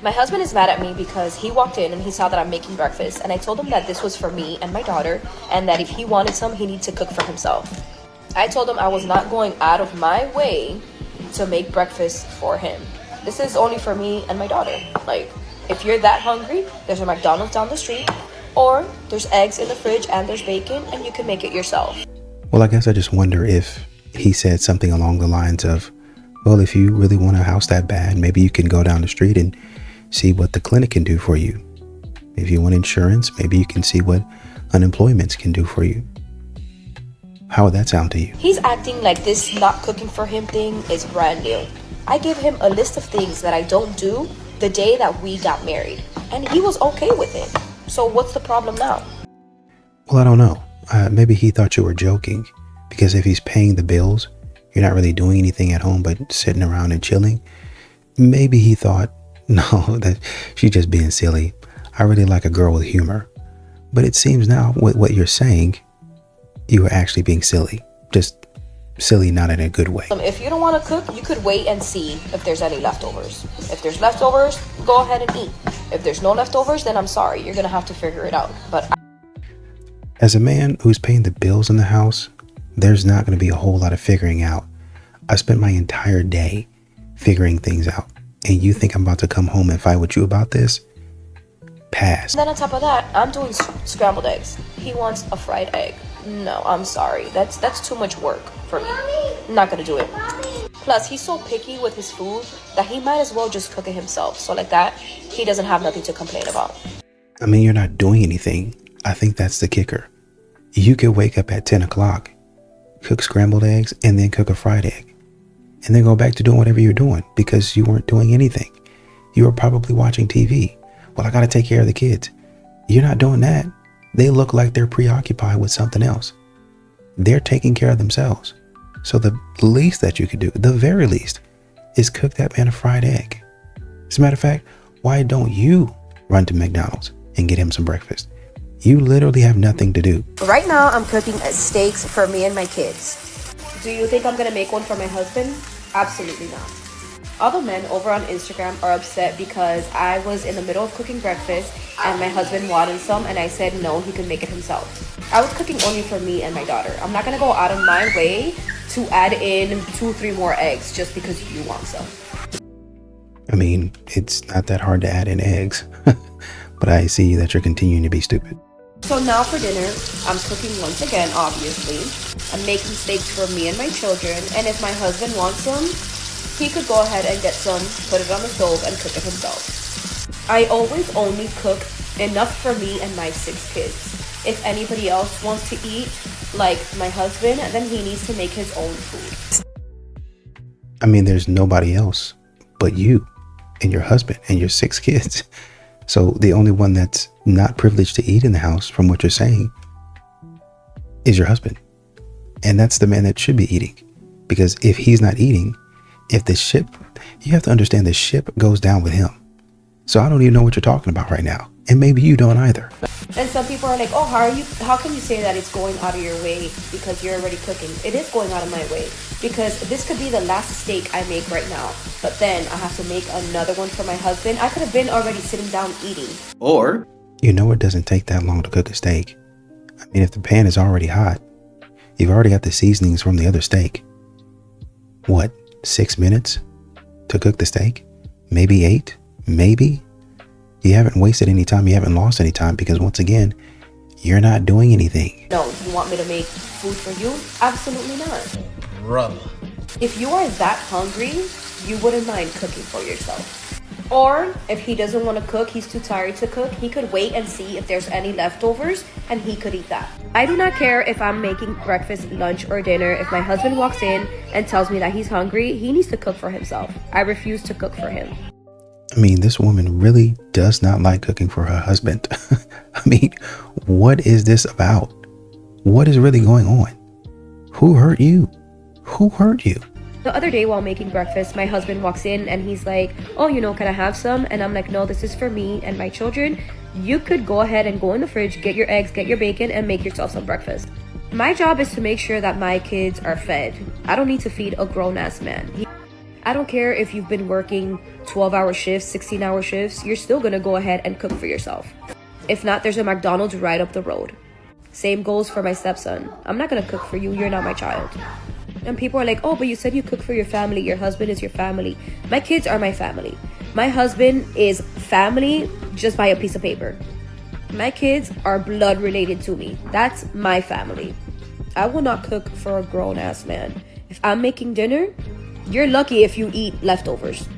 My husband is mad at me because he walked in and he saw that I'm making breakfast, and I told him that this was for me and my daughter, and that if he wanted some, he needed to cook for himself. I told him I was not going out of my way to make breakfast for him. This is only for me and my daughter. Like, if you're that hungry, there's a McDonald's down the street, or there's eggs in the fridge and there's bacon, and you can make it yourself. Well, I guess I just wonder if he said something along the lines of, well, if you really want a house that bad, maybe you can go down the street and see what the clinic can do for you. If you want insurance, maybe you can see what unemployment can do for you. How would that sound to you? He's acting like this not cooking for him thing is brand new. I gave him a list of things that I don't do the day that we got married, and he was okay with it. So what's the problem now? Well, I don't know. Maybe he thought you were joking, because if he's paying the bills, you're not really doing anything at home but sitting around and chilling. Maybe he thought, no, that she's just being silly. I really like a girl with humor. But it seems now with what you're saying, you were actually being silly. Just silly, not in a good way. If you don't want to cook, you could wait and see if there's any leftovers. If there's leftovers, go ahead and eat. If there's no leftovers, then I'm sorry. You're going to have to figure it out. But as a man who's paying the bills in the house, there's not going to be a whole lot of figuring out. I spent my entire day figuring things out. And you think I'm about to come home and fight with you about this? Pass. And then on top of that, I'm doing scrambled eggs. He wants a fried egg. No, I'm sorry. That's too much work for me. I'm not gonna do it. Plus, he's so picky with his food that he might as well just cook it himself. So like that, he doesn't have nothing to complain about. I mean, you're not doing anything. I think that's the kicker. You could wake up at 10 o'clock, cook scrambled eggs, and then cook a fried egg. And then go back to doing whatever you're doing because you weren't doing anything. You were probably watching TV. Well, I got to take care of the kids. You're not doing that. They look like they're preoccupied with something else. They're taking care of themselves. So the least that you could do, the very least, is cook that man a fried egg. As a matter of fact, why don't you run to McDonald's and get him some breakfast? You literally have nothing to do. Right now, I'm cooking steaks for me and my kids. Do you think I'm going to make one for my husband? Absolutely not. All the men over on Instagram are upset because I was in the middle of cooking breakfast and my husband wanted some, and I said no, he could make it himself. I was cooking only for me and my daughter. I'm not gonna go out of my way to add in 2-3 more eggs just because you want some. I mean, it's not that hard to add in eggs, but I see that you're continuing to be stupid. So now for dinner, I'm cooking once again, obviously. I'm making steaks for me and my children, and if my husband wants some, he could go ahead and get some, put it on the stove, and cook it himself. I always only cook enough for me and my 6 kids. If anybody else wants to eat, like my husband, then he needs to make his own food. I mean, there's nobody else but you and your husband and your 6 kids. So the only one that's not privileged to eat in the house, from what you're saying, is your husband. And that's the man that should be eating. Because if he's not eating, if the ship, you have to understand the ship goes down with him. So I don't even know what you're talking about right now. And maybe you don't either. And some people are like, oh, how can you say that it's going out of your way because you're already cooking? It is going out of my way because this could be the last steak I make right now. But then I have to make another one for my husband. I could have been already sitting down eating. Or, you know, it doesn't take that long to cook a steak. I mean, if the pan is already hot, you've already got the seasonings from the other steak. What, 6 minutes to cook the steak? Maybe 8? Maybe? You haven't wasted any time. You haven't lost any time because once again, you're not doing anything. No, you want me to make food for you? Absolutely not. Brother. If you are that hungry, you wouldn't mind cooking for yourself. Or if he doesn't want to cook, he's too tired to cook, he could wait and see if there's any leftovers and he could eat that. I do not care if I'm making breakfast, lunch, or dinner. If my husband walks in and tells me that he's hungry, he needs to cook for himself. I refuse to cook for him. I mean, this woman really does not like cooking for her husband. I mean, what is this about? What is really going on? Who hurt you? Who hurt you? The other day while making breakfast, my husband walks in and he's like, oh, can I have some? And I'm like, no, this is for me and my children. You could go ahead and go in the fridge, get your eggs, get your bacon, and make yourself some breakfast. My job is to make sure that my kids are fed. I don't need to feed a grown-ass man. I don't care if you've been working 12-hour shifts, 16-hour shifts, you're still gonna go ahead and cook for yourself. If not, there's a McDonald's right up the road. Same goes for my stepson. I'm not gonna cook for you, you're not my child. And people are like, oh, but you said you cook for your family, your husband is your family. My kids are my family. My husband is family just by a piece of paper. My kids are blood related to me. That's my family. I will not cook for a grown-ass man. If I'm making dinner, you're lucky if you eat leftovers.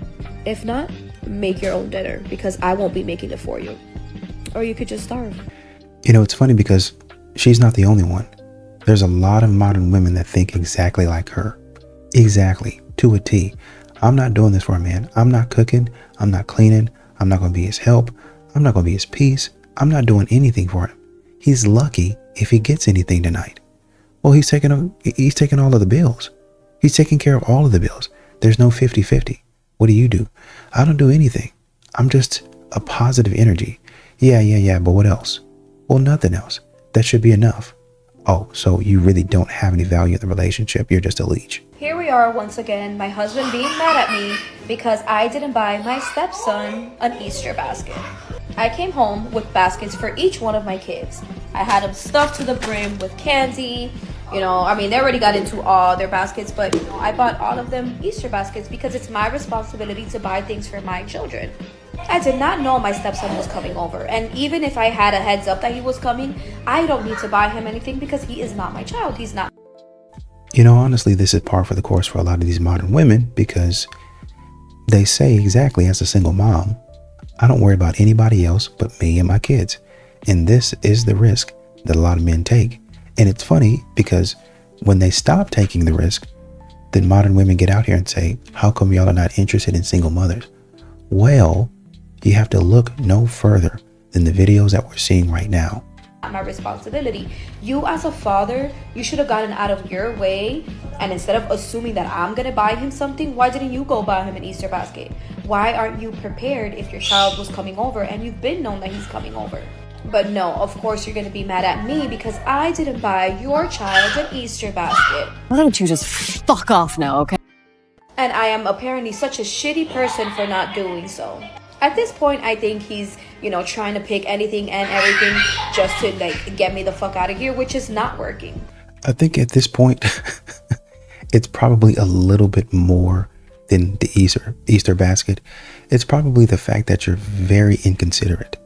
If not, make your own dinner because I won't be making it for you. Or you could just starve. You know, it's funny because she's not the only one. There's a lot of modern women that think exactly like her. Exactly, to a T. I'm not doing this for a man. I'm not cooking. I'm not cleaning. I'm not going to be his help. I'm not going to be his peace. I'm not doing anything for him. He's lucky if he gets anything tonight. Well, he's taking all of the bills. He's taking care of all of the bills. There's no 50-50. What do? I don't do anything. I'm just a positive energy. Yeah, but what else? Well, nothing else. That should be enough. Oh, so you really don't have any value in the relationship. You're just a leech. Here we are once again, my husband being mad at me because I didn't buy my stepson an Easter basket. I came home with baskets for each one of my kids. I had them stuffed to the brim with candy. They already got into all their baskets, but I bought all of them Easter baskets because it's my responsibility to buy things for my children. I did not know my stepson was coming over, and even if I had a heads up that he was coming, I don't need to buy him anything because he is not my child. He's not. Honestly, this is par for the course for a lot of these modern women because they say exactly as a single mom, I don't worry about anybody else but me and my kids. And this is the risk that a lot of men take. And it's funny because when they stop taking the risk, then modern women get out here and say, how come y'all are not interested in single mothers? Well, you have to look no further than the videos that we're seeing right now. My responsibility. You as a father, you should have gotten out of your way, and instead of assuming that I'm gonna buy him something, why didn't you go buy him an Easter basket? Why aren't you prepared if your child was coming over and you've been known that he's coming over? But no, of course you're gonna be mad at me because I didn't buy your child an Easter basket. Why don't you just fuck off now, okay? And I am apparently such a shitty person for not doing so. At this point, I think he's, trying to pick anything and everything just to get me the fuck out of here, which is not working. I think at this point, it's probably a little bit more than the Easter basket. It's probably the fact that you're very inconsiderate.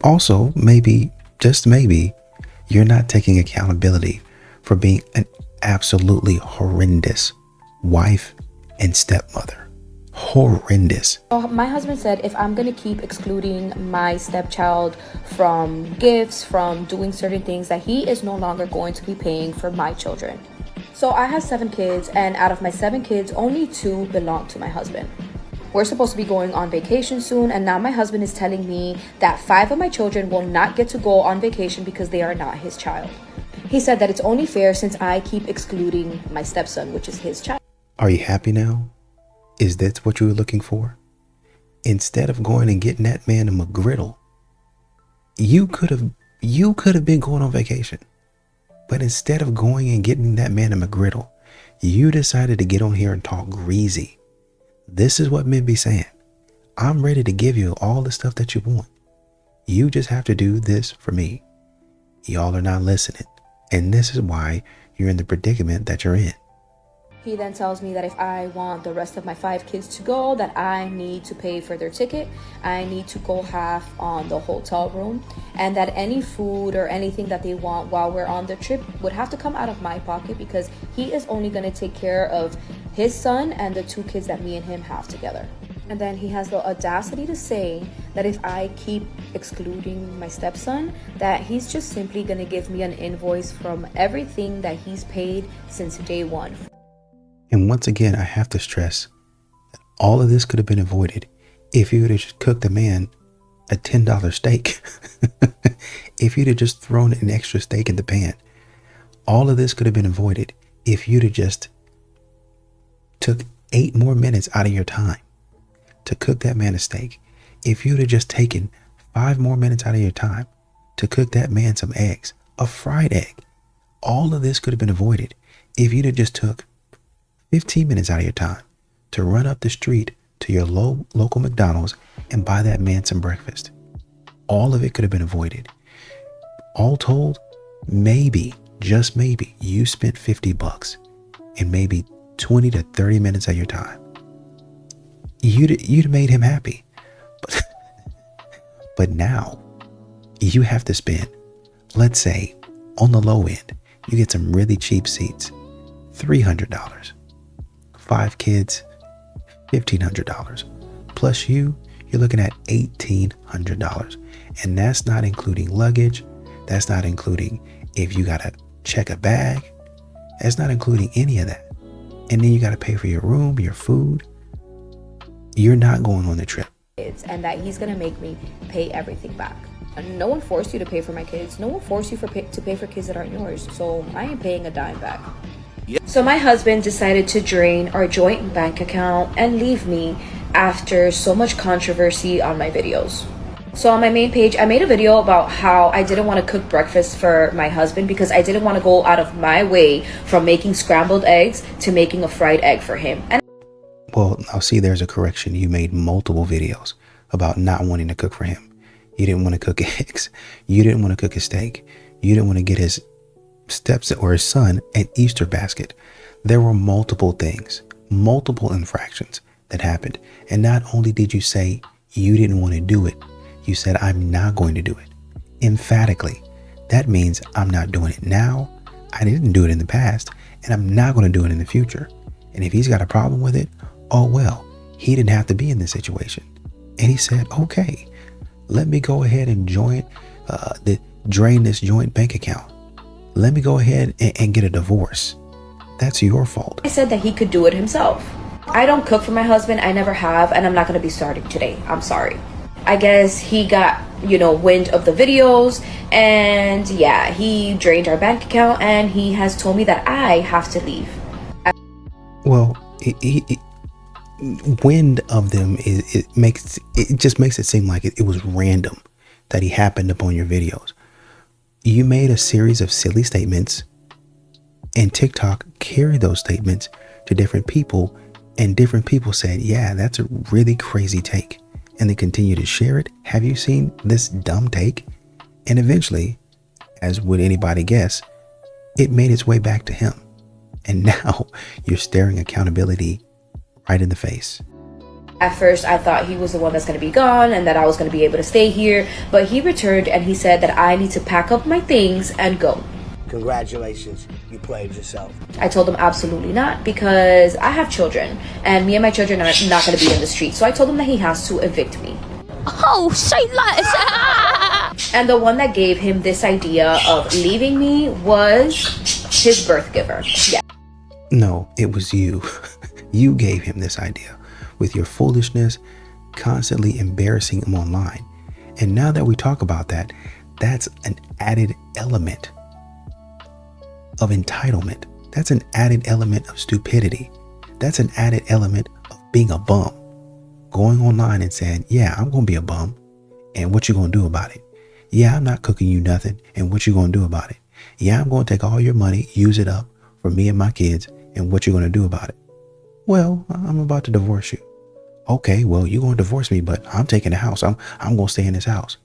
Also, maybe, just maybe, you're not taking accountability for being an absolutely horrendous wife and stepmother. Horrendous. My husband said if I'm gonna keep excluding my stepchild from gifts, from doing certain things, that he is no longer going to be paying for my children. So I have 7 kids, and out of my 7 kids, only 2 belong to my husband. We're supposed to be going on vacation soon, and now my husband is telling me that 5 of my children will not get to go on vacation because they are not his child. He said that it's only fair since I keep excluding my stepson, which is his child. Are you happy now? Is that what you were looking for? Instead of going and getting that man a McGriddle, you could have been going on vacation. But instead of going and getting that man a McGriddle, you decided to get on here and talk greasy. This is what men be saying. I'm ready to give you all the stuff that you want. You just have to do this for me. Y'all are not listening. And this is why you're in the predicament that you're in. He then tells me that if I want the rest of my 5 kids to go, that I need to pay for their ticket. I need to go half on the hotel room, and that any food or anything that they want while we're on the trip would have to come out of my pocket because he is only going to take care of his son and the 2 kids that me and him have together. And then he has the audacity to say that if I keep excluding my stepson, that he's just simply going to give me an invoice from everything that he's paid since day one. And once again, I have to stress that all of this could have been avoided if you would have just cooked a man a $10 steak. If you'd have just thrown an extra steak in the pan. All of this could have been avoided if you'd have just took 8 more minutes out of your time to cook that man a steak. If you'd have just taken 5 more minutes out of your time to cook that man some eggs, a fried egg. All of this could have been avoided if you'd have just took 15 minutes out of your time to run up the street to your local McDonald's and buy that man some breakfast. All of it could have been avoided. All told, maybe, just maybe, you spent $50 in maybe 20 to 30 minutes of your time. You'd made him happy. But now you have to spend, let's say, on the low end, you get some really cheap seats, $300. 5 kids, $1,500. Plus you're looking at $1,800. And that's not including luggage. That's not including if you got to check a bag. That's not including any of that. And then you got to pay for your room, your food. You're not going on the trip. And that he's gonna make me pay everything back. And no one forced you to pay for my kids. No one forced you to pay for kids that aren't yours. So I ain't paying a dime back. Yep. So my husband decided to drain our joint bank account and leave me after so much controversy on my videos. So on my main page, I made a video about how I didn't want to cook breakfast for my husband because I didn't want to go out of my way from making scrambled eggs to making a fried egg for him. And well, now see, there's a correction. You made multiple videos about not wanting to cook for him. You didn't want to cook eggs. You didn't want to cook a steak. You didn't want to get his stepson or his son an Easter basket. There were multiple things, multiple infractions that happened. And not only did you say you didn't want to do it, you said, I'm not going to do it. Emphatically. That means I'm not doing it now. I didn't do it in the past, and I'm not going to do it in the future. And if he's got a problem with it, oh well, he didn't have to be in this situation. And he said, okay, let me go ahead and drain this joint bank account. Let me go ahead and get a divorce. That's your fault. I said that he could do it himself. I don't cook for my husband. I never have, and I'm not going to be starting today. I'm sorry. I guess he got, wind of the videos, and yeah, he drained our bank account, and he has told me that I have to leave. Well, wind of them it just makes it seem like it was random that he happened upon your videos. You made a series of silly statements, and TikTok carried those statements to different people, and different people said, yeah, that's a really crazy take. And they continue to share it. Have you seen this dumb take? And eventually, as would anybody guess, it made its way back to him. And now you're staring accountability right in the face. At first, I thought he was the one that's going to be gone and that I was going to be able to stay here. But he returned and he said that I need to pack up my things and go. Congratulations, you played yourself. I told him absolutely not, because I have children and me and my children are not going to be in the street. So I told him that he has to evict me. Oh, say less. And the one that gave him this idea of leaving me was his birth giver. Yeah. No, it was you. You gave him this idea with your foolishness, constantly embarrassing him online. And now that we talk about that, that's an added element of entitlement. That's an added element of stupidity. That's an added element of being a bum. Going online and saying, yeah, I'm going to be a bum. And what you going to do about it? Yeah, I'm not cooking you nothing. And what you going to do about it? Yeah, I'm going to take all your money, use it up for me and my kids. And what you going to do about it? Well, I'm about to divorce you. Okay, well, you're going to divorce me, but I'm taking the house. I'm going to stay in this house.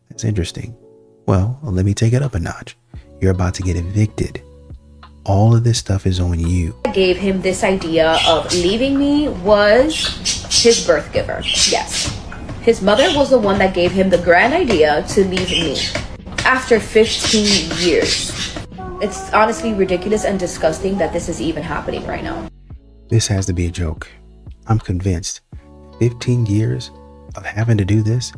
That's interesting. Well, let me take it up a notch. You're about to get evicted. All of this stuff is on you. I gave him this idea of leaving me was his birth giver. Yes. His mother was the one that gave him the grand idea to leave me after 15 years. It's honestly ridiculous and disgusting that this is even happening right now. This has to be a joke. I'm convinced. 15 years of having to do this?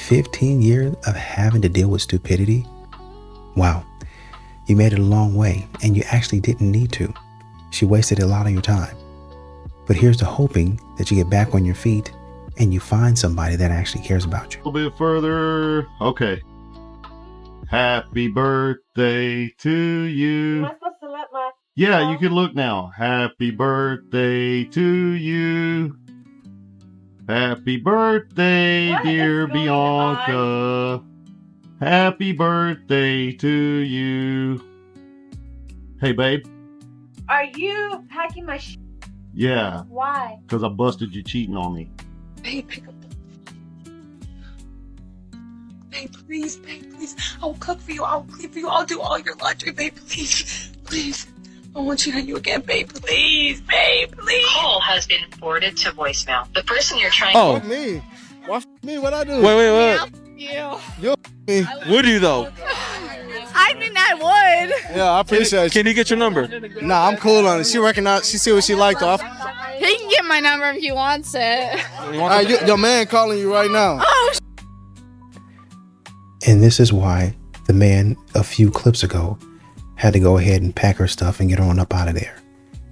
15 years of having to deal with stupidity? Wow. You made it a long way, and you actually didn't need to. She wasted a lot of your time. But here's to hoping that you get back on your feet and you find somebody that actually cares about you. A little bit further. Okay. Happy birthday to you. Am I supposed to let my... Yeah, you can look now. Happy birthday to you. Happy birthday, What dear is going Bianca. Happy birthday to you. Hey, babe. Are you packing my Yeah. Why? Because I busted you cheating on me. Babe, pick up the... Babe, please, I will cook for you, I will clean for you, I'll do all your laundry, babe, please. I won't cheat on you again, babe, please. Call has been forwarded to voicemail. The person you're trying Oh. to... Me? Why me? What I do? Wait. You me? Would you though? I think I would. Yeah, I appreciate Can you get your number? you. Nah, I'm cool on it. She recognize. She see what she liked off. He can get my number if he wants it. Your man calling you right now. And this is why the man a few clips ago had to go ahead and pack her stuff and get her on up out of there.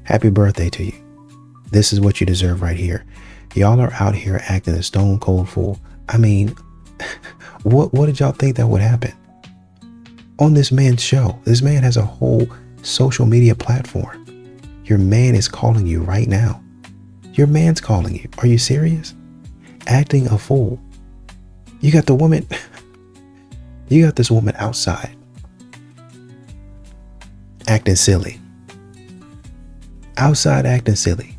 Happy birthday to you. This is what you deserve right here. Y'all are out here acting a stone cold fool. I mean, what did y'all think that would happen? On this man's show, this man has a whole social media platform. Your man is calling you right now. Your man's calling you. Are you serious? Acting a fool. You got the woman, you got this woman outside acting silly. Outside acting silly.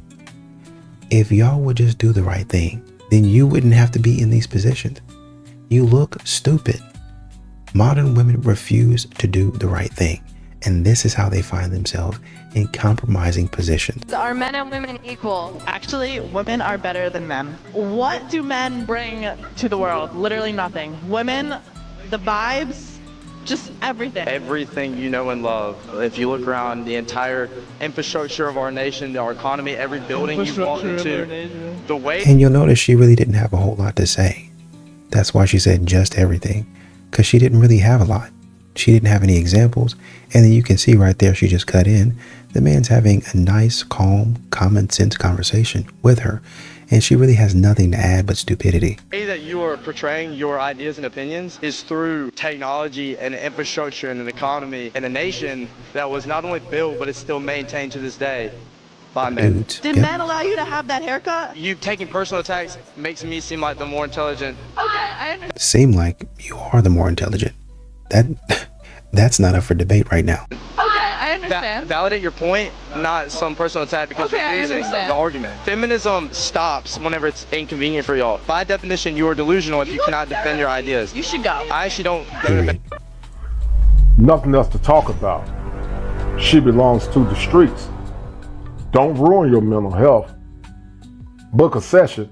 If y'all would just do the right thing, then you wouldn't have to be in these positions. You look stupid. Modern women refuse to do the right thing, and this is how they find themselves in compromising positions. Are men and women equal? Actually, women are better than men. What do men bring to the world? Literally nothing. Women, the vibes, just everything. Everything you know and love. If you look around the entire infrastructure of our nation, our economy, every building you walk into, the way... And you'll notice she really didn't have a whole lot to say. That's why she said just everything, because she didn't really have a lot. She didn't have any examples, and then you can see right there she just cut in. The man's having a nice, calm, common sense conversation with her, and she really has nothing to add but stupidity. The way that you are portraying your ideas and opinions is through technology and infrastructure and an economy and a nation that was not only built, but it's still maintained to this day by men. Dudes. Did men allow you to have that haircut? You taking personal attacks makes me seem like the more intelligent. Seem like you are the more intelligent. That's not up for debate right now. I understand. Validate your point, not some personal attack because you're losing the argument. Feminism stops whenever it's inconvenient for y'all. By definition, you are delusional if you cannot defend your ideas. You should go. I actually don't go to Period. Nothing else to talk about. She belongs to the streets. Don't ruin your mental health. Book a session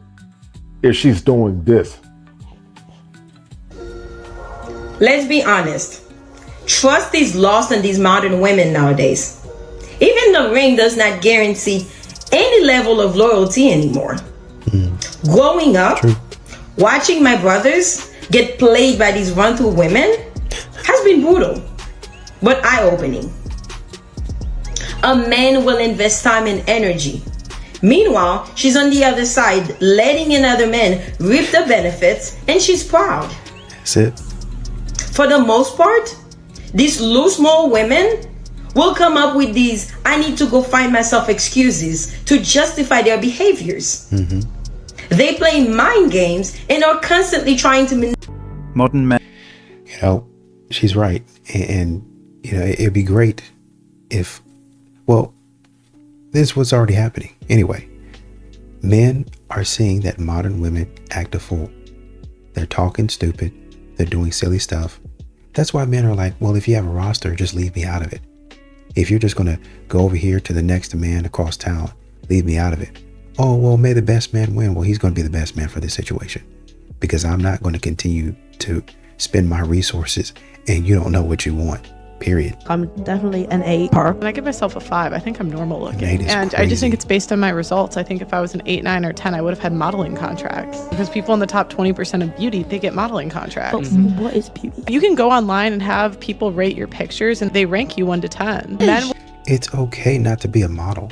if she's doing this. Let's be honest. Trust is lost in these modern women nowadays. Even the ring does not guarantee any level of loyalty anymore. Growing up, watching my brothers get played by these run-through women has been brutal, but eye-opening. A man will invest time and energy. Meanwhile, she's on the other side, letting another man reap the benefits, and she's proud. That's it. For the most part, these loose moral women will come up with these I need to go find myself excuses to justify their behaviors. They play mind games and are constantly trying to Modern men. You know, she's right. And you know, it'd be great if, well, this was already happening. Anyway, men are seeing that modern women act a fool. They're talking stupid. They're doing silly stuff. That's why men are like, well, if you have a roster, just leave me out of it. If you're just going to go over here to the next man across town, leave me out of it. Oh, well, may the best man win. Well, he's going to be the best man for this situation because I'm not going to continue to spend my resources and you don't know what you want. Period. I'm definitely an 8. And I give myself a 5. I think I'm normal looking. And I just think it's based on my results. I think if I was an 8, 9, or 10, I would have had modeling contracts. Because people in the top 20% of beauty, they get modeling contracts. But what is beauty? You can go online and have people rate your pictures and they rank you 1 to 10. Men, It's okay not to be a model.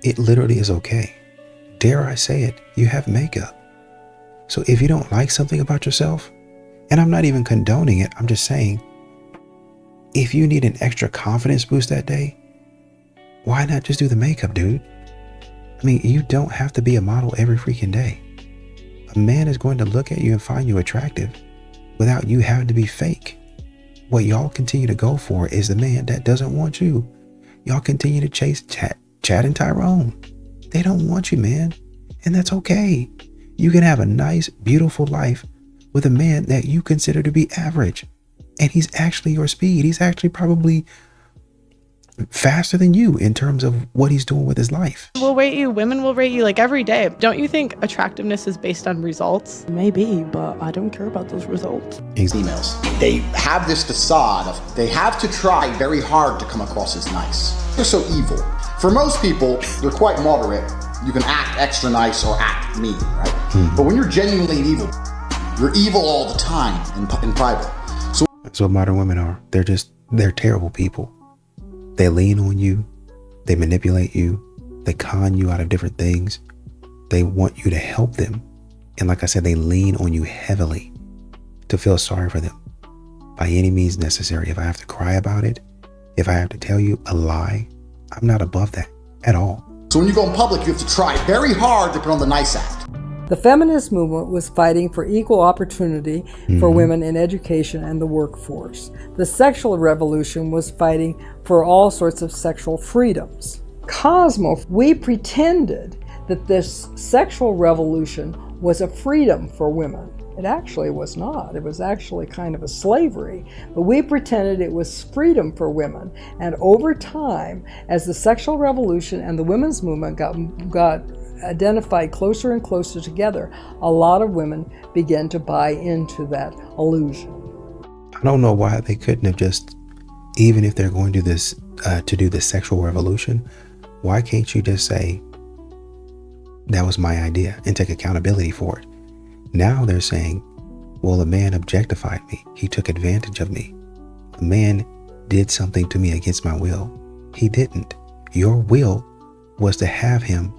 It literally is okay. Dare I say it, you have makeup. So if you don't like something about yourself, and I'm not even condoning it, I'm just saying, if you need an extra confidence boost that day, why not just do the makeup, dude? I mean, you don't have to be a model every freaking day. A man is going to look at you and find you attractive without you having to be fake. What y'all continue to go for is the man that doesn't want you. Y'all continue to chase Chad and Tyrone. They don't want you, man. And that's okay. You can have a nice, beautiful life with a man that you consider to be average. And he's actually your speed. He's actually probably faster than you in terms of what he's doing with his life. Will rate you, women will rate you like every day. Don't you think attractiveness is based on results? Maybe, but I don't care about those results. Females, they have this facade of they have to try very hard to come across as nice. They're so evil. For most people, they're quite moderate. You can act extra nice or act mean, right? But when you're genuinely evil, you're evil all the time in private. So that's what modern women are. They're terrible people. They lean on you. They manipulate you. They con you out of different things. They want you to help them. And like I said, they lean on you heavily to feel sorry for them by any means necessary. If I have to cry about it, if I have to tell you a lie, I'm not above that at all. So when you go in public, you have to try very hard to put on the nice act. The feminist movement was fighting for equal opportunity for women in education and the workforce. The sexual revolution was fighting for all sorts of sexual freedoms. Cosmo, we pretended that this sexual revolution was a freedom for women. It actually was not. It was actually kind of a slavery. But we pretended it was freedom for women. And over time, as the sexual revolution and the women's movement got identified closer and closer together, a lot of women began to buy into that illusion. I don't know why they couldn't have just, even if they're going to do this, to do the sexual revolution, why can't you just say, that was my idea, and take accountability for it? Now they're saying, well, the man objectified me. He took advantage of me. The man did something to me against my will. He didn't. Your will was to have him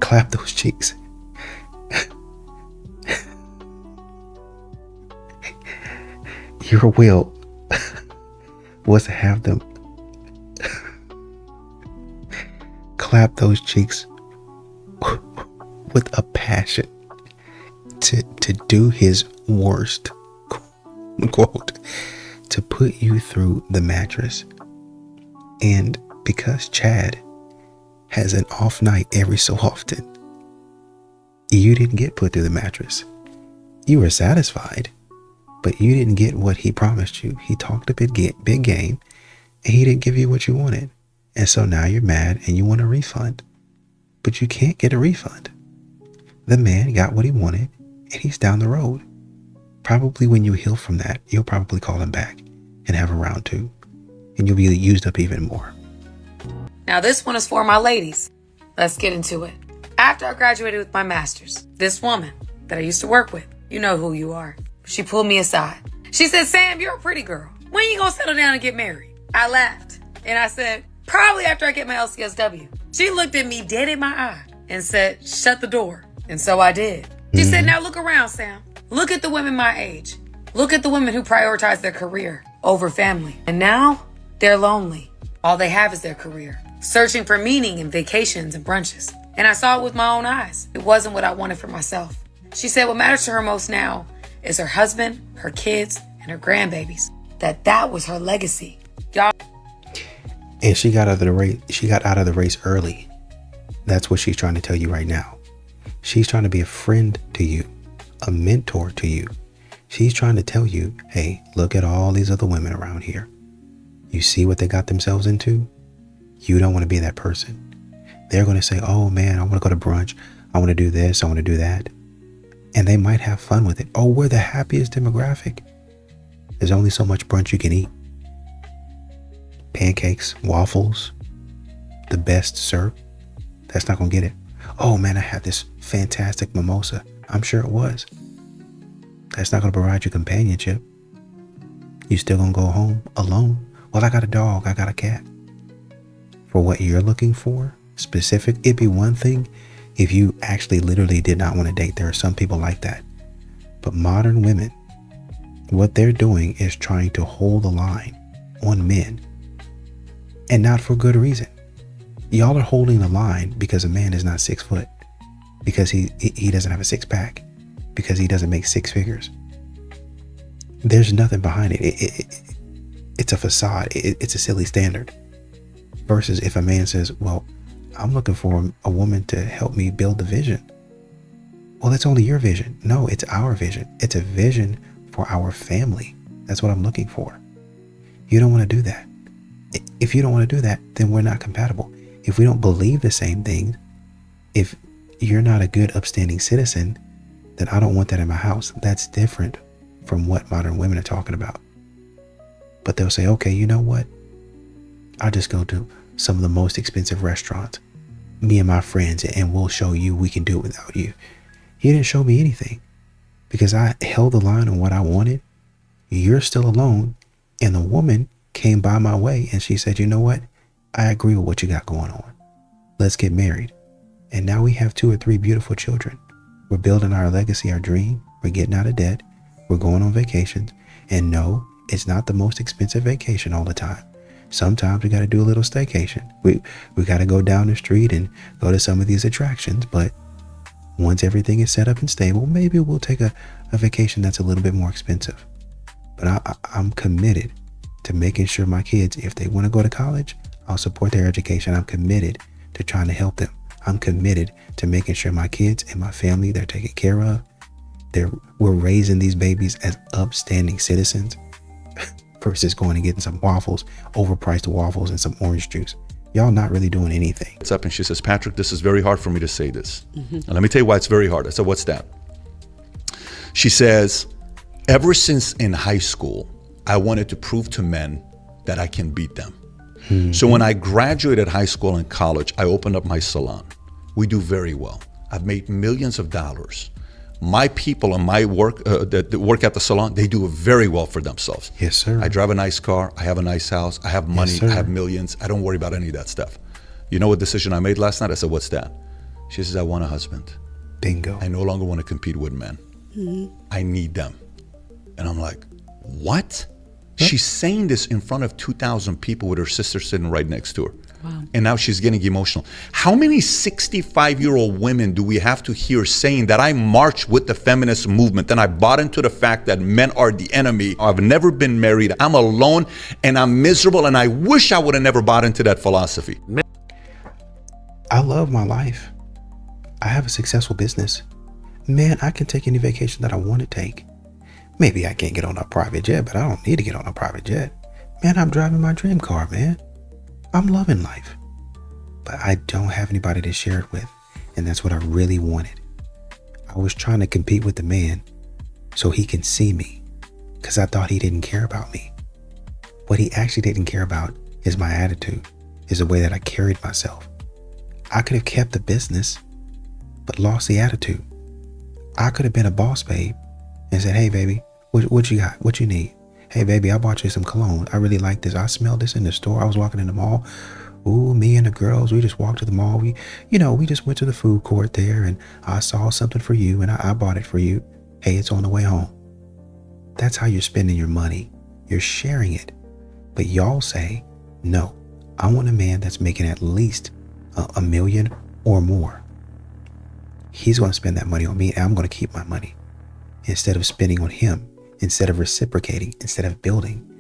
clap those cheeks. Your will was to have them clap those cheeks with a passion to do his worst, quote, to put you through the mattress. And because Chad has an off night every so often, you didn't get put through the mattress. You were satisfied, but you didn't get what he promised you. He talked a big game, and he didn't give you what you wanted. And so now you're mad and you want a refund, but you can't get a refund. The man got what he wanted, and he's down the road. Probably when you heal from that, you'll probably call him back and have a round two, and you'll be used up even more. Now this one is for my ladies. Let's get into it. After I graduated with my master's, this woman that I used to work with, you know who you are, she pulled me aside. She said, Sam, you're a pretty girl. When you gonna settle down and get married? I laughed and I said, probably after I get my LCSW. She looked at me dead in my eye and said, shut the door. And so I did. She said, now look around, Sam. Look at the women my age. Look at the women who prioritize their career over family. And now they're lonely. All they have is their career, searching for meaning in vacations and brunches. And I saw it with my own eyes. It wasn't what I wanted for myself. She said what matters to her most now is her husband, her kids, and her grandbabies. That was her legacy. Y'all. And she got out of the race. She got out of the race early. That's what she's trying to tell you right now. She's trying to be a friend to you, a mentor to you. She's trying to tell you, hey, look at all these other women around here. You see what they got themselves into? You don't want to be that person. They're going to say, oh man, I want to go to brunch. I want to do this. I want to do that. And they might have fun with it. Oh, we're the happiest demographic. There's only so much brunch you can eat. Pancakes, waffles, the best syrup. That's not going to get it. Oh man, I had this fantastic mimosa. I'm sure it was. That's not going to provide you companionship. You still going to go home alone. Well, I got a dog. I got a cat. For what you're looking for, specific, it'd be one thing if you actually literally did not want to date. There are some people like that. But modern women, what they're doing is trying to hold the line on men. And not for good reason. Y'all are holding the line because a man is not 6 foot. Because he doesn't have a six pack. Because he doesn't make six figures. There's nothing behind it. It's a facade. It's a silly standard. Versus if a man says, well, I'm looking for a woman to help me build the vision. Well, it's only your vision. No, it's our vision. It's a vision for our family. That's what I'm looking for. You don't want to do that. If you don't want to do that, then we're not compatible. If we don't believe the same things, if you're not a good upstanding citizen, then I don't want that in my house. That's different from what modern women are talking about. But they'll say, okay, you know what? I'll just go to some of the most expensive restaurants, me and my friends, and we'll show you we can do it without you. You didn't show me anything because I held the line on what I wanted. You're still alone. And the woman came by my way and she said, you know what? I agree with what you got going on. Let's get married. And now we have 2 or 3 beautiful children. We're building our legacy, our dream. We're getting out of debt. We're going on vacations. And no, it's not the most expensive vacation all the time. Sometimes we got to do a little staycation. We got to go down the street and go to some of these attractions. But once everything is set up and stable, maybe we'll take a vacation that's a little bit more expensive. But I'm committed to making sure my kids, if they want to go to college, I'll support their education. I'm committed to trying to help them. I'm committed to making sure my kids and my family, they're taken care of. We're raising these babies as upstanding citizens versus going and getting some waffles, overpriced waffles and some orange juice. Y'all not really doing anything. It's up and she says, Patrick, this is very hard for me to say this. And let me tell you why it's very hard. I said, what's that? She says, ever since in high school, I wanted to prove to men that I can beat them. So when I graduated high school and college, I opened up my salon. We do very well. I've made millions of dollars. My people and my work that work at the salon, they do very well for themselves. Yes, sir. I drive a nice car. I have a nice house. I have money. Yes, I have millions. I don't worry about any of that stuff. You know what decision I made last night? I said, what's that? She says, I want a husband. Bingo. I no longer want to compete with men. I need them. And I'm like, what? She's saying this in front of 2,000 people with her sister sitting right next to her. Wow. And now she's getting emotional. How many 65-year-old women do we have to hear saying that I marched with the feminist movement and I bought into the fact that men are the enemy? I've never been married. I'm alone and I'm miserable and I wish I would have never bought into that philosophy. I love my life. I have a successful business. Man, I can take any vacation that I want to take. Maybe I can't get on a private jet, but I don't need to get on a private jet. Man, I'm driving my dream car, man. I'm loving life. But I don't have anybody to share it with. And that's what I really wanted. I was trying to compete with the man so he can see me because I thought he didn't care about me. What he actually didn't care about is my attitude, is the way that I carried myself. I could have kept the business, but lost the attitude. I could have been a boss babe and said, hey, baby, what you got? What you need? Hey, baby, I bought you some cologne. I really like this. I smelled this in the store. I was walking in the mall. Ooh, me and the girls, we just walked to the mall. We just went to the food court there and I saw something for you and I bought it for you. Hey, it's on the way home. That's how you're spending your money. You're sharing it. But y'all say, no, I want a man that's making at least $1 million or more. He's going to spend that money on me and I'm going to keep my money instead of spending on him. Instead of reciprocating, instead of building.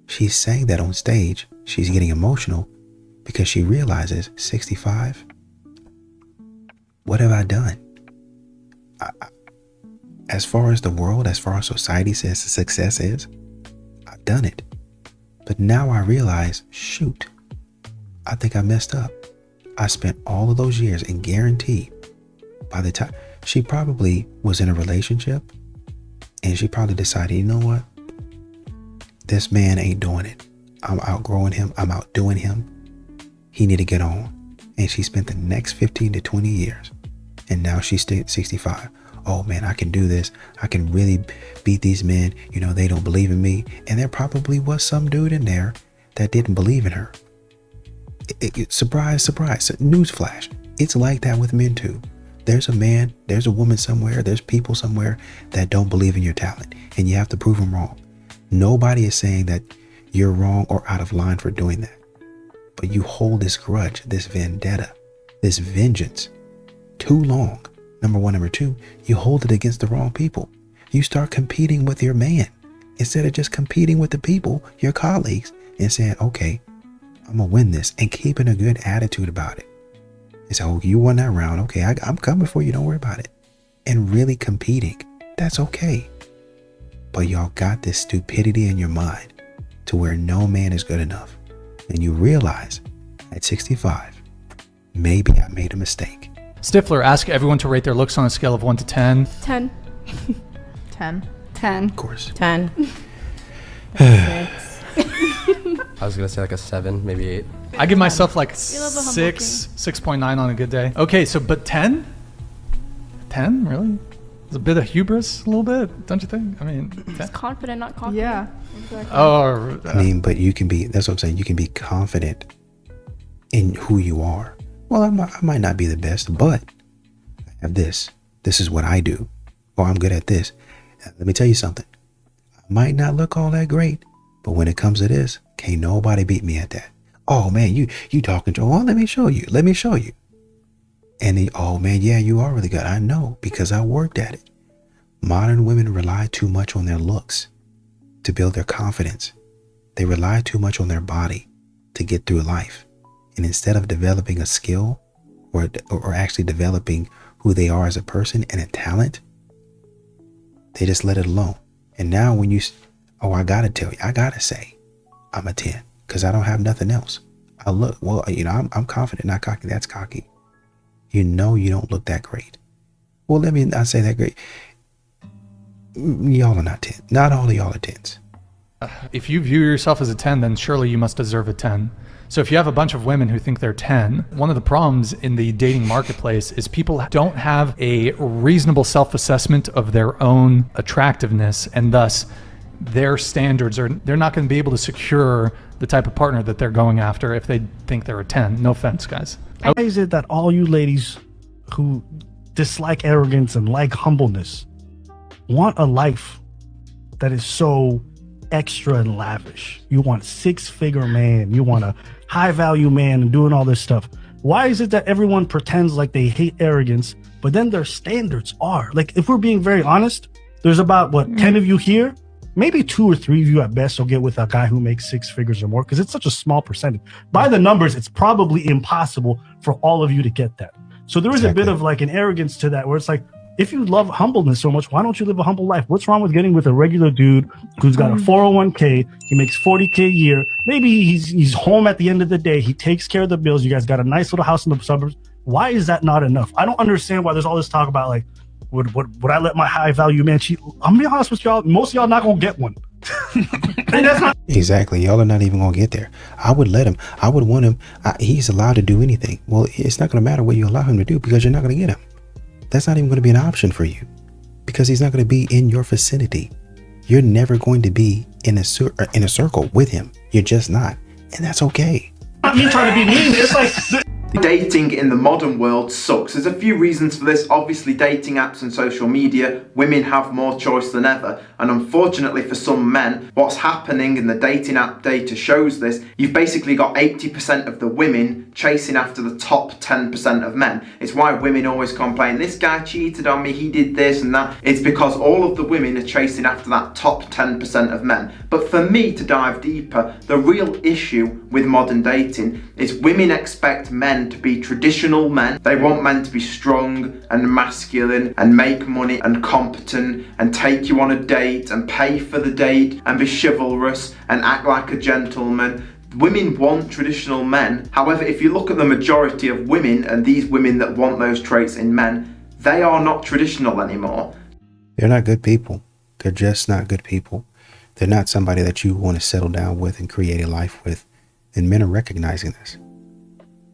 She's saying that on stage. She's getting emotional because she realizes 65. What have I done? As far as the world, as far as society says success is, I've done it. But now I realize, shoot, I think I messed up. I spent all of those years and guaranteed by the time she probably was in a relationship, and she probably decided, you know what? This man ain't doing it. I'm outgrowing him. I'm outdoing him. He need to get on. And she spent the next 15 to 20 years. And now she's 65. Oh man, I can do this. I can really beat these men. You know, they don't believe in me. And there probably was some dude in there that didn't believe in her. Surprise, surprise. Newsflash. It's like that with men too. There's a man, there's a woman somewhere, there's people somewhere that don't believe in your talent and you have to prove them wrong. Nobody is saying that you're wrong or out of line for doing that. But you hold this grudge, this vendetta, this vengeance too long. Number one. Number two, you hold it against the wrong people. You start competing with your man instead of just competing with the people, your colleagues, and saying, okay, I'm going to win this and keeping a good attitude about it. They say, oh, you won that round. Okay, I'm coming for you. Don't worry about it. And really competing. That's okay. But y'all got this stupidity in your mind to where no man is good enough. And you realize at 65, maybe I made a mistake. Stifler, ask everyone to rate their looks on a scale of 1 to 10. 10. 10. 10. Of course. 10. 6. I was gonna say like a 7, maybe 8. I give myself like We love a humble 6.9 on a good day. Okay, so but 10? 10, really? It's a bit of hubris, a little bit, don't you think? I mean, 10. It's confident, not confident. Yeah. Exactly. Oh, I mean, but you can be, that's what I'm saying, you can be confident in who you are. Well, I might not be the best, but I have this. This is what I do. Or I'm good at this. Let me tell you something. I might not look all that great, but when it comes to this, can't nobody beat me at that. Oh man, you talking to, oh, let me show you. And then, oh man, yeah, you are really good. I know, because I worked at it. Modern women rely too much on their looks to build their confidence. They rely too much on their body to get through life. And instead of developing a skill or actually developing who they are as a person and a talent, they just let it alone. And now when you, oh, I gotta tell you, I gotta say, I'm a 10 because I don't have nothing else. I look, well, I'm confident, not cocky. That's cocky. You know you don't look that great. Well, let me not say that great. Y'all are not 10. Not all of y'all are 10s. If you view yourself as a 10, then surely you must deserve a 10. So if you have a bunch of women who think they're 10, one of the problems in the dating marketplace is people don't have a reasonable self-assessment of their own attractiveness, and thus their standards they're not going to be able to secure the type of partner that they're going after if they think they're a 10. No offense, guys. Why is it that all you ladies who dislike arrogance and like humbleness want a life that is so extra and lavish? You want 6-figure man, you want a high value man and doing all this stuff. Why is it that everyone pretends like they hate arrogance, but then their standards are? Like, if we're being very honest, there's about, 10 of you here? Maybe 2 or 3 of you at best will get with a guy who makes 6 figures or more, because it's such a small percentage. By the numbers, it's probably impossible for all of you to get that. So there is a bit of like an arrogance to that, where it's like, if you love humbleness so much, why don't you live a humble life? What's wrong with getting with a regular dude who's got a 401k, he makes $40K a year, maybe he's home at the end of the day, he takes care of the bills, you guys got a nice little house in the suburbs. Why is that not enough? I don't understand why there's all this talk about like, would I let my high value man cheat? I'm gonna be honest with y'all, most of y'all not gonna get one. And that's not Exactly. Y'all are not even gonna get there. I would let him. I would want him. He's allowed to do anything. Well, it's not gonna matter what you allow him to do, because you're not gonna get him. That's not even gonna be an option for you, because he's not gonna be in your vicinity. You're never going to be in a circle with him. You're just not, and that's okay. me trying to be mean. It's like dating in the modern world sucks. There's a few reasons for this. Obviously, dating apps and social media, women have more choice than ever, and unfortunately for some men, what's happening, and the dating app data shows this, you've basically got 80% of the women chasing after the top 10% of men. It's why women always complain, this guy cheated on me, he did this and that. It's because all of the women are chasing after that top 10% of men. But for me to dive deeper, the real issue with modern dating is women expect men to be traditional men. They want men to be strong and masculine and make money and competent and take you on a date and pay for the date and be chivalrous and act like a gentleman. Women want traditional men. However, if you look at the majority of women and these women that want those traits in men, they are not traditional anymore. They're not good people. They're just not good people. They're not somebody that you want to settle down with and create a life with. And men are recognizing this.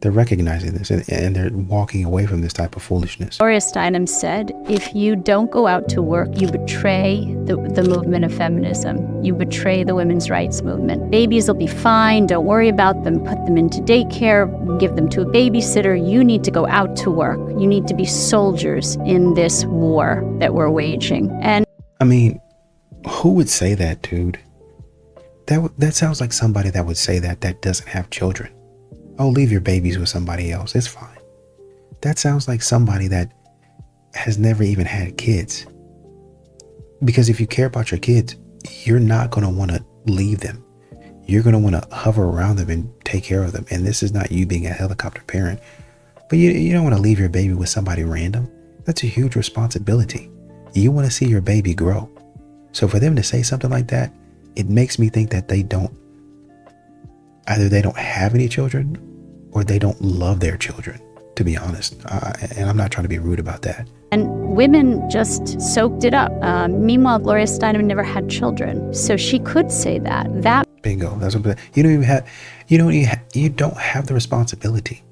They're recognizing this, and they're walking away from this type of foolishness. Gloria Steinem said, if you don't go out to work, you betray the movement of feminism. You betray the women's rights movement. Babies will be fine. Don't worry about them. Put them into daycare. Give them to a babysitter. You need to go out to work. You need to be soldiers in this war that we're waging. And I mean, who would say that, dude? That sounds like somebody that would say that doesn't have children. Oh, leave your babies with somebody else. It's fine. That sounds like somebody that has never even had kids. Because if you care about your kids, you're not going to want to leave them. You're going to want to hover around them and take care of them. And this is not you being a helicopter parent. But you don't want to leave your baby with somebody random. That's a huge responsibility. You want to see your baby grow. So for them to say something like that, it makes me think that either they don't have any children or they don't love their children, to be honest. And I'm not trying to be rude about that. And women just soaked it up. Meanwhile, Gloria Steinem never had children, so she could say that. Bingo. That's what you don't have the responsibility.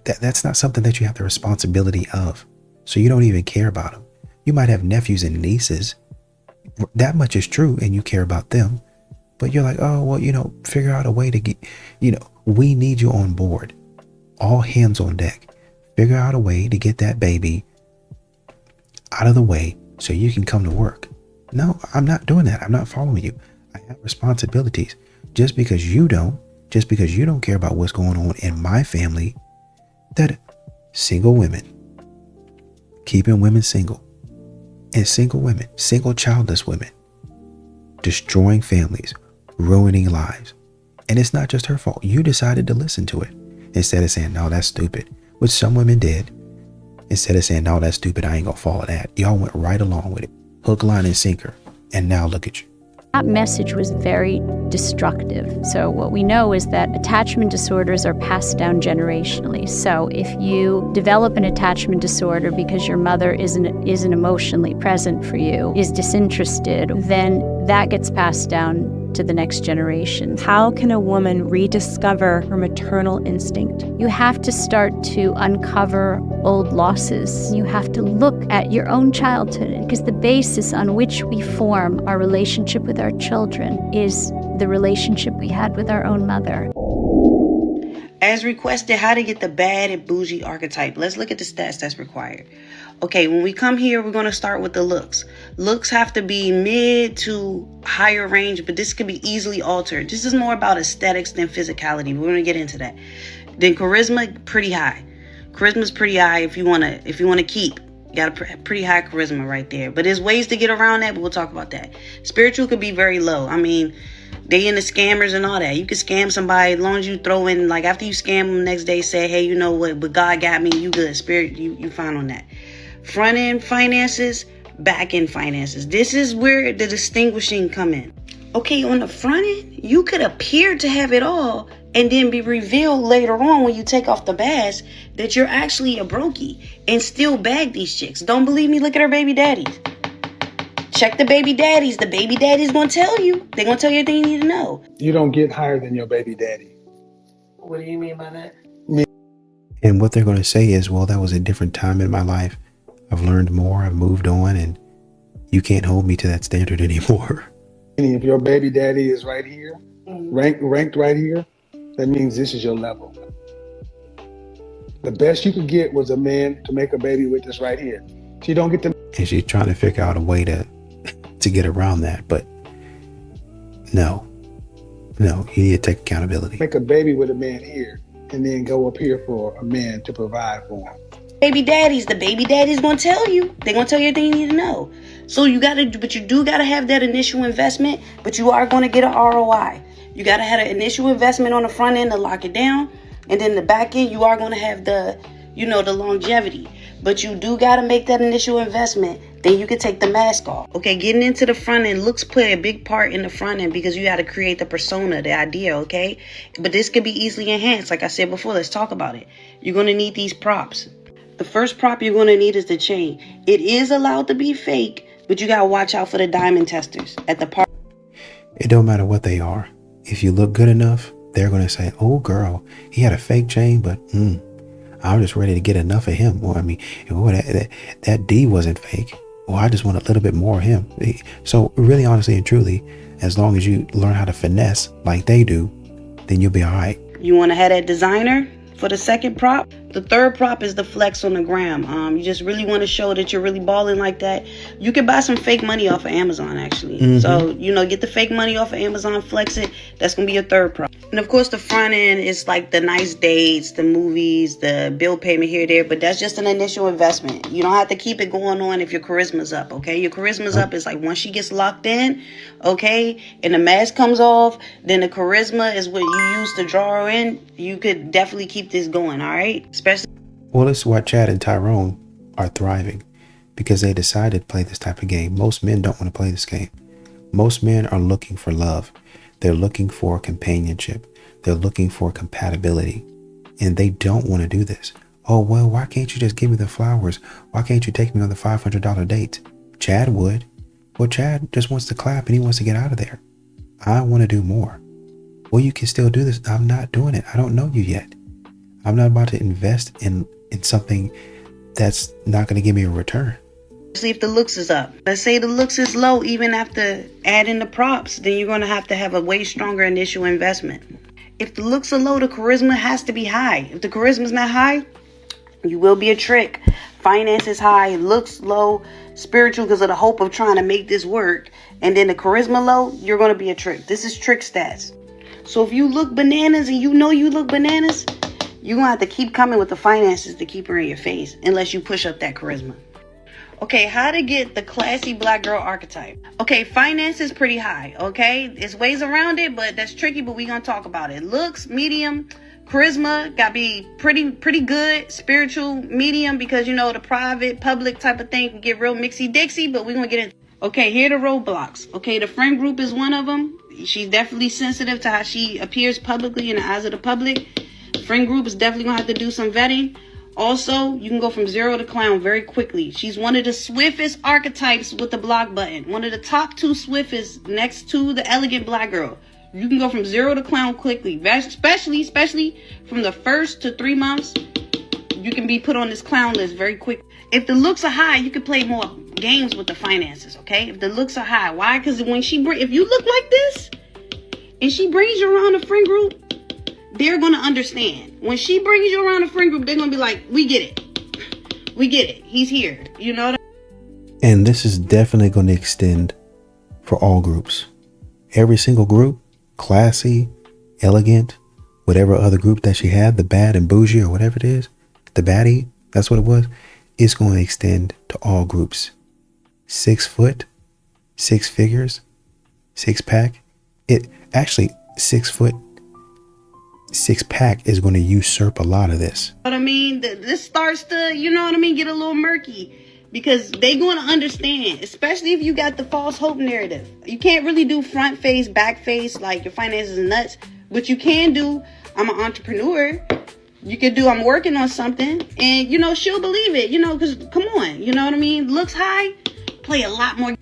That's not something that you have the responsibility of. So you don't even care about them. You might have nephews and nieces. That much is true, and you care about them. But you're like, oh, well, figure out a way to get, we need you on board. All hands on deck. Figure out a way to get that baby out of the way so you can come to work. No, I'm not doing that. I'm not following you. I have responsibilities. Just because you don't care about what's going on in my family, that single women, keeping women single, and single women, single childless women, destroying families, ruining lives. And it's not just her fault. You decided to listen to it instead of saying, no, that's stupid, which some women did. Instead of saying, no, that's stupid, I ain't gonna follow that. Y'all went right along with it. Hook, line, and sinker. And now look at you. That message was very destructive. So what we know is that attachment disorders are passed down generationally. So if you develop an attachment disorder because your mother isn't emotionally present for you, is disinterested, then that gets passed down to the next generation. How can a woman rediscover her maternal instinct? You have to start to uncover old losses. You have to look at your own childhood, because the basis on which we form our relationship with our children is the relationship we had with our own mother. As requested, how to get the bad and bougie archetype. Let's look at the stats that's required. Okay, when we come here, we're going to start with the looks. Looks have to be mid to higher range, but this can be easily altered. This is more about aesthetics than physicality. We're going to get into that. Then charisma, pretty high. Charisma's pretty high if you want to keep. You got a pretty high charisma right there. But there's ways to get around that, but we'll talk about that. Spiritual could be very low. I mean, they into scammers and all that. You can scam somebody as long as you throw in, like after you scam them, next day say, hey, you know what, but God got me, you good. Spirit, you fine on that. Front end finances, back end finances. This is where the distinguishing come in. Okay, on the front end, you could appear to have it all and then be revealed later on when you take off the mask that you're actually a brokey and still bag these chicks. Don't believe me? Look at her baby daddies. Check the baby daddies. The baby daddy's gonna tell you. They're gonna tell you everything you need to know. You don't get higher than your baby daddy. What do you mean by that? And what they're going to say is, well, that was a different time in my life. I've learned more, I've moved on, and you can't hold me to that standard anymore. If your baby daddy is right here, ranked right here, that means this is your level. The best you could get was a man to make a baby with this right here. She don't get to. And she's trying to figure out a way to get around that, but no, you need to take accountability. Make a baby with a man here, and then go up here for a man to provide for him. Baby daddies, the baby daddy's gonna tell you. They're gonna tell you everything you need to know. So you do gotta have that initial investment, but you are gonna get an ROI. You gotta have an initial investment on the front end to lock it down, and then the back end you are gonna have the longevity. But you do gotta make that initial investment. Then you can take the mask off. Okay, getting into the front end, looks play a big part in the front end because you got to create the persona, the idea, okay? But this can be easily enhanced. Like I said before, let's talk about it. You're gonna need these props. The first prop you're gonna need is the chain. It is allowed to be fake, but you gotta watch out for the diamond testers at the park. It don't matter what they are. If you look good enough, they're gonna say, oh girl, he had a fake chain, but I'm just ready to get enough of him. Well, I mean, that D wasn't fake. Well, I just want a little bit more of him. So really, honestly and truly, as long as you learn how to finesse like they do, then you'll be all right. You want to have that designer for the second prop. The third prop is the flex on the gram. You just really want to show that you're really balling like that. You can buy some fake money off of Amazon, actually. Mm-hmm. So, get the fake money off of Amazon, flex it. That's going to be your third prop. And of course, the front end is like the nice dates, the movies, the bill payment here, there. But that's just an initial investment. You don't have to keep it going on if your charisma's up, okay? Your charisma's up is like once she gets locked in, okay, and the mask comes off, then the charisma is what you use to draw her in. You could definitely keep this going, all right? Especially. Well, it's why Chad and Tyrone are thriving, because they decided to play this type of game. Most men don't want to play this game. Most men are looking for love. They're looking for companionship. They're looking for compatibility. And they don't want to do this. Oh, well, why can't you just give me the flowers? Why can't you take me on the $500 date? Chad would. Well, Chad just wants to clap and he wants to get out of there. I want to do more. Well, you can still do this. I'm not doing it. I don't know you yet. I'm not about to invest in something that's not going to give me a return. See if the looks is up. Let's say the looks is low, even after adding the props, then you're going to have a way stronger initial investment. If the looks are low, the charisma has to be high. If the charisma's not high, you will be a trick. Finances high, looks low, spiritual because of the hope of trying to make this work, and then the charisma low, you're going to be a trick. This is trick stats. So if you look bananas and you know you look bananas, you're going to have to keep coming with the finances to keep her in your face unless you push up that charisma. Okay, how to get the classy black girl archetype. Okay, finance is pretty high, okay? There's ways around it, but that's tricky, but we're going to talk about it. Looks, medium. Charisma, got to be pretty good. Spiritual, medium, because, you know, the private, public type of thing can get real mixy-dixy, but we're going to get into. Okay, here are the roadblocks. Okay, the friend group is one of them. She's definitely sensitive to how she appears publicly in the eyes of the public. Friend group is definitely going to have to do some vetting. Also, you can go from 0 to clown very quickly. She's one of the swiftest archetypes with the block button. One of the top 2 swiftest next to the elegant black girl. You can go from 0 to clown quickly, especially from the first to 3 months. You can be put on this clown list very quick. If the looks are high, you can play more games with the finances, okay? If the looks are high. Why? Because if you look like this and she brings you around a friend group, they're going to understand. When she brings you around a friend group, they're going to be like, we get it. We get it. He's here. You know what And this is definitely going to extend for all groups. Every single group, classy, elegant, whatever other group that she had, the bad and bougie or whatever it is, the baddie, that's what it was, it's going to extend to all groups. 6 foot, 6 figures, 6-pack. It actually 6 foot, 6-pack is going to usurp a lot of this. I mean? This starts to, you know what I mean, get a little murky. Because they going to understand, especially if you got the false hope narrative. You can't really do front face, back face, like your finances are nuts. But you can do, I'm an entrepreneur. You can do, I'm working on something. And, you know, she'll believe it, you know, because come on, you know what I mean? Looks high, play a lot more.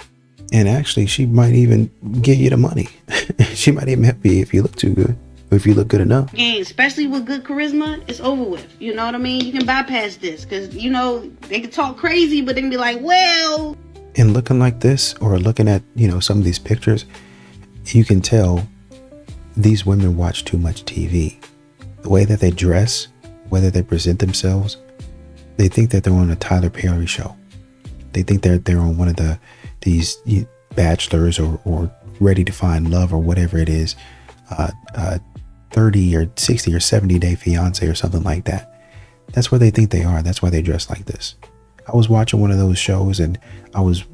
And actually, she might even give you the money. She might even help you if you look too good. Or if you look good enough. Game, especially with good charisma, it's over with. You know what I mean? You can bypass this because, you know, they can talk crazy, but they can be like, well. And looking like this or looking at, you know, some of these pictures, you can tell these women watch too much TV. The way that they dress, whether they present themselves, they think that they're on a Tyler Perry show. They think they're on one of these bachelors or ready to find love or whatever it is. 30 or 60 or 70 day fiance or something like that. That's where they think they are. That's why they dress like this. I was watching one of those shows and I was,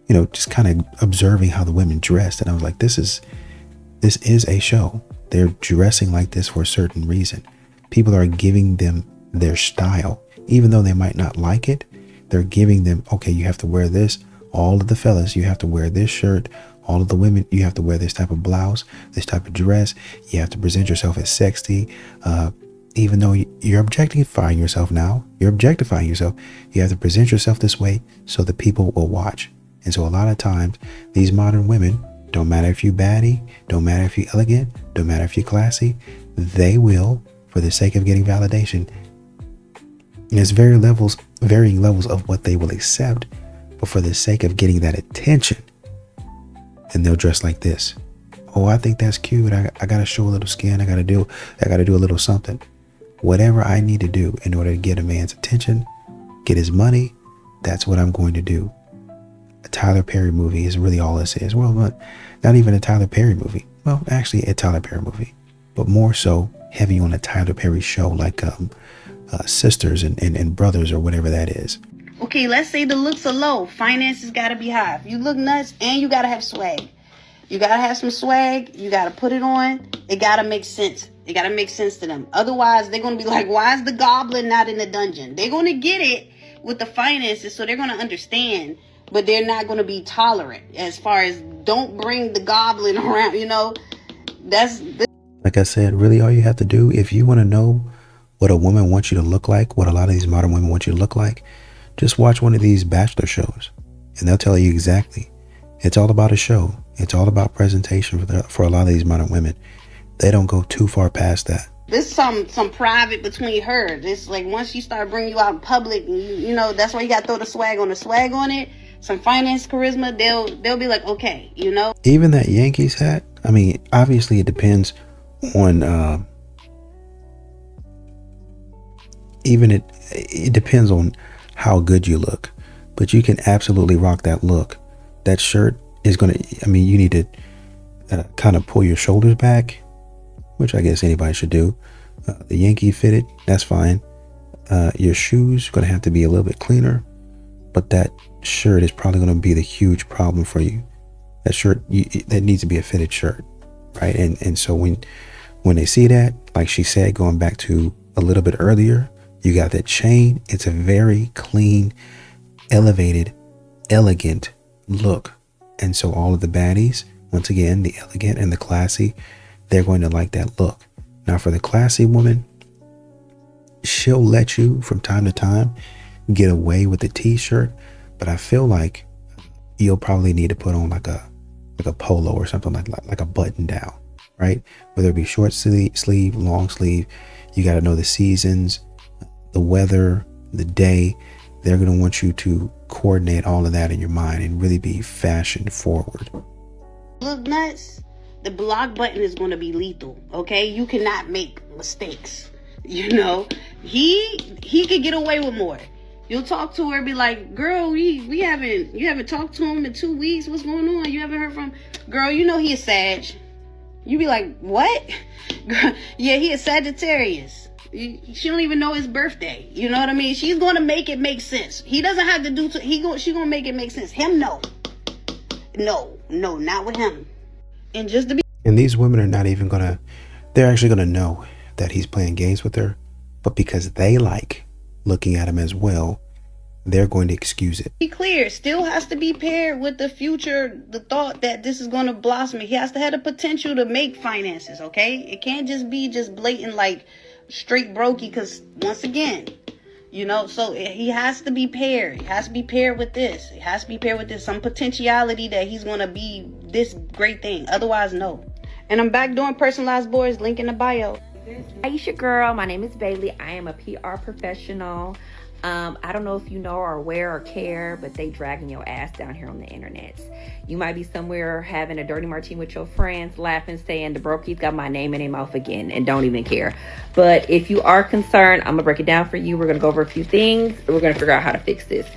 you know, just kind of observing how the women dressed. And I was like, this is a show. They're dressing like this for a certain reason. People are giving them their style. Even though they might not like it, they're giving them, okay, you have to wear this. All of the fellas, you have to wear this shirt. All of the women, you have to wear this type of blouse, this type of dress. You have to present yourself as sexy. Even though you're objectifying yourself now, you have to present yourself this way so that people will watch. And so a lot of times, these modern women, don't matter if you baddie, don't matter if you elegant, don't matter if you're classy, they will, for the sake of getting validation. And there's varying levels of what they will accept, but for the sake of getting that attention, and they'll dress like this. Oh, I think that's cute. I gotta show a little skin. I gotta do a little something. Whatever I need to do in order to get a man's attention, get his money, that's what I'm going to do. A Tyler Perry movie is really all this is. Well, not even a Tyler Perry movie. Well, actually a Tyler Perry movie, but more so heavy on a Tyler Perry show like Sisters and Brothers or whatever that is. Okay, let's say the looks are low. Finances got to be high. If you look nuts and you got to have swag. You gotta have some swag. You gotta put it on. It gotta make sense. It gotta make sense to them. Otherwise, they're gonna be like, why is the goblin not in the dungeon? They're gonna get it with the finances, so they're gonna understand, but they're not gonna be tolerant as far as don't bring the goblin around, you know? Like I said, really all you have to do, if you want to know what a woman wants you to look like, what a lot of these modern women want you to look like, just watch one of these bachelor shows and they'll tell you exactly. It's all about a show. It's all about presentation for a lot of these modern women. They don't go too far past that. This is some private between her. It's like once she start bringing you out in public, and you know, that's why you got to throw the swag on it. Some finance charisma, they'll be like, okay, you know. Even that Yankees hat, I mean, obviously it depends on it depends on how good you look, but you can absolutely rock that look. That shirt is gonna, I mean, you need to kind of pull your shoulders back, which I guess anybody should do. The Yankee fitted, that's fine. Your shoes gonna have to be a little bit cleaner, but that shirt is probably gonna be the huge problem for you. That shirt, that needs to be a fitted shirt, right? And so when they see that, like she said, going back to a little bit earlier, you got that chain. It's a very clean, elevated, elegant look. And so all of the baddies, once again, the elegant and the classy, they're going to like that look. Now for the classy woman, she'll let you from time to time get away with the t-shirt, but I feel like you'll probably need to put on like a polo or something like a button down, right? Whether it be short sleeve, long sleeve, you got to know the seasons, the weather, the day. They're going to want you to coordinate all of that in your mind and really be fashion forward. Look nuts. The block button is going to be lethal. Okay, you cannot make mistakes. You know, he could get away with more. You'll talk to her and be like, girl, you haven't talked to him in 2 weeks. What's going on? You haven't heard from, girl, you know he is Sag. You be like, what? Girl, yeah, he is Sagittarius. She don't even know his birthday. You know what I mean? She's going to make it make sense. He doesn't have to do, she's going to make it make sense. Him, no, not with him. And just to be. And these women are not even going to, they're actually going to know that he's playing games with her, but because they like looking at him as well, they're going to excuse it. Be clear, still has to be paired with the future, the thought that this is going to blossom. He has to have the potential to make finances, okay? It can't just be just blatant, like straight brokey, because once again, you know, so he has to be paired. He has to be paired with this. It has to be paired with this, some potentiality that he's going to be this great thing. Otherwise, no. And I'm back doing personalized boards, link in the bio. Aisha girl, my name is Bailey. I am a PR professional. I don't know if you know or aware or care, but they dragging your ass down here on the internet. You might be somewhere having a dirty martini with your friends, laughing, saying the brokies got my name in their mouth again and don't even care. But if you are concerned, I'm gonna break it down for you. We're gonna go over a few things. We're gonna figure out how to fix this.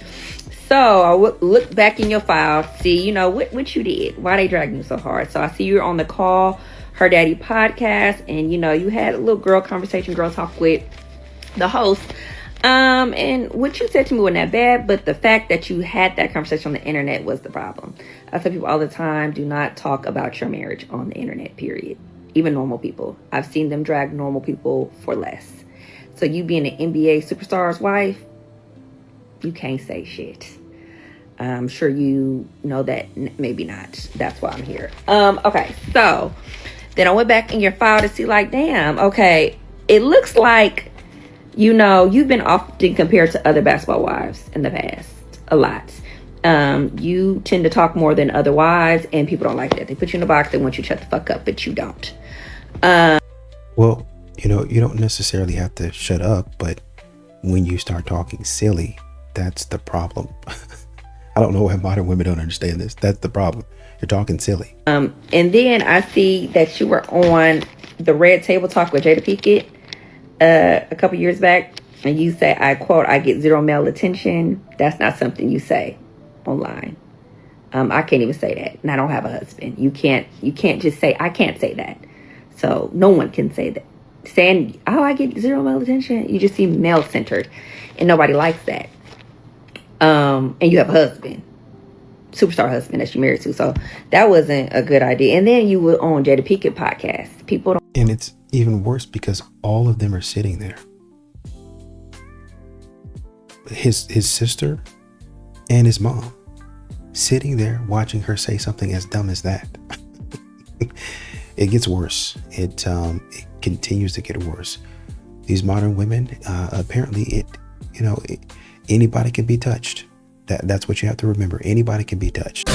So I look back in your file, see, you know, what you did, why they dragging you so hard. So I see you're on the Call Her Daddy podcast, and you know, you had a little girl conversation, girl talk with the host. And what you said to me wasn't that bad, but the fact that you had that conversation on the internet was the problem. I tell people all the time, do not talk about your marriage on the internet, period. Even normal people. I've seen them drag normal people for less. So you being an NBA superstar's wife, you can't say shit. I'm sure you know that, maybe not. That's why I'm here. Okay, so then I went back in your file to see, like, damn, okay, it looks like, you know, you've been often compared to other basketball wives in the past, a lot. You tend to talk more than other wives, and people don't like that. They put you in a box, they want you to shut the fuck up, but you don't. Well, you know, you don't necessarily have to shut up, but when you start talking silly, that's the problem. I don't know why modern women don't understand this. That's the problem. You're talking silly. And then I see that you were on the Red Table Talk with Jada Pinkett a couple years back, and you say, I quote, I get zero male attention. That's not something you say online. I can't even say that, and I don't have a husband. You can't just say, I can't say that. So no one can say that. Saying, oh, I get zero male attention, you just seem male centered, and nobody likes that. And you have a husband, superstar husband that she married to. So that wasn't a good idea. And then you were on Jada Pinkett podcast. People don't. And it's even worse because all of them are sitting there. His sister and his mom sitting there watching her say something as dumb as that. It gets worse. It continues to get worse. These modern women, apparently, anybody can be touched. That's what you have to remember. Anybody can be touched.